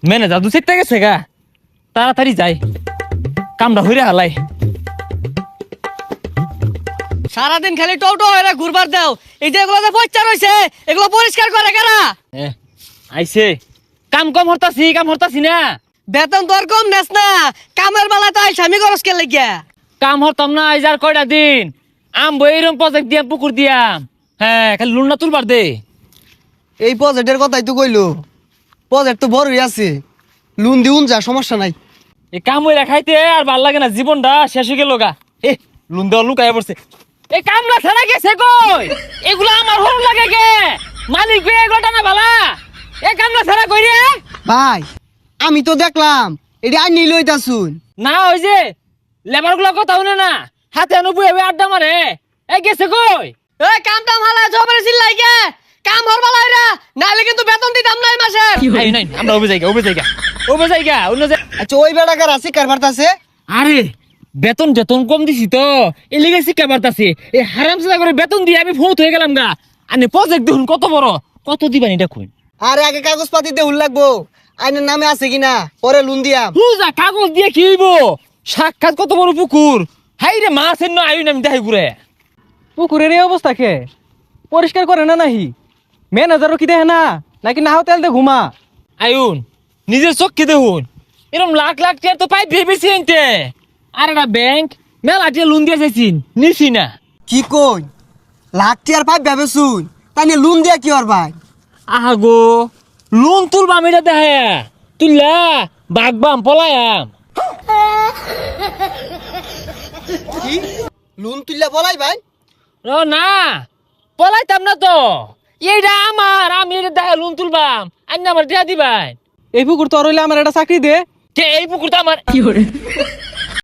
Manager দু চারটা গেছে গা, তাড়াতাড়ি যাই, কামটা হইরে হালাই। সারাদিন খালি টোটো হয়ে ঘুরবার দাও, এই যে এগুলো যে পয়সা রয়েছে এগুলো পরিষ্কার করে কারা? আইছে, কাম কম হরতাছি না। বেতন তোর কম নেস না, কামের বেলা তো স্বামী খরচ কে লাগিয়া। কাম হরতাম না আইজ আর কয়টা দিন, আমবো এইরকম প্রজেক্ট দিয়াম, পুকুর দিয়াম। হ্যাঁ, খালি লুন না তুলবার দে। এই প্রজেক্টের কথাই তো কইলো, প্রজেক্ট তো বড়ই আছে, লোন দিউন যা, সমস্যা নাই। এই কাম হইরা খাইতে আর ভাল লাগে না, জীবনটা শেষ হয়ে গেল গা। লুন দেওয়া লুকায় পড়ছে। এই কামলা ছাড়া গেছে কই? এগুলো আমার হল লাগে কে? মালিক বে এগুলো টানা ভালা। এই কামলা ছাড়া কই রে? ভাই আমি তো দেখলাম এটা আর নিল শুন। না ওই যে লেবার গুলো কথা শুনে না, হাতে আনো বুয়ে আড্ডা মারে। এই গেছে কই? এই কাম টাম হালা জবরে চিল্লাই গে, কাম হর বেলা হইরা নাইলে কিন্তু বেতন দিতাম না এই মাসে। এই নাই, আমরা ওবে জায়গা অন্য যে। আচ্ছা ওই বেড়াকার আছে কারবার আছে। আরে বেতন যেতন কম দিছি তো এই লেগে শিক্ষা বাড়তাছে। এই হারাম সাদা করে বেতন দিয়ে আমি ফৌত হয়ে গেলাম গা। আনে প্রজেক্ট দেখুন কত বড়, কত দিবানি এটা কই? আরে আগে কাগজ পাতি দেউল লাগবো, আইনের নামে আছে কিনা, পরে লোন দিয়াম। হুজা কাগজ দিয়ে কি হইব? সাক্ষাৎ কত বড় পুকুর, হাই রে মাছের না আইন আমি দেখাই ঘুরে। পুকুরের এই অবস্থা কে? পরিষ্কার করে না নাহি? ম্যানেজারও কি দেখে না নাকি নাও তেল দে ঘুমা? আইন নিজের চোখকে দেখুন, এরকম লাখ লাখ টাকা তো পাই ভেবেছি এনতে। আর একটা ব্যাংক মেলা টিয়া লোন দিয়ে চাইছিন, নিছি না। কি কই লাখটি আর পাইপ ভেবে শুন, তাই নিয়ে লোন দিয়া কি আর ভাই? আহা গো, লোন তুলবা আমি এটা দেখে তুললা বাগবাম পলায়াম। কি লোন তুললে বলাই ভাই? ও না, পলাইতাম না তো, এইটা আমার, আমি এটা দেখে লোন তুলবাম, আইন আমার দিয়া দিবাই। এই পুকুর তো আর হইলে আমার একটা চাকরি দে। কে এই পুকুরটা আমার?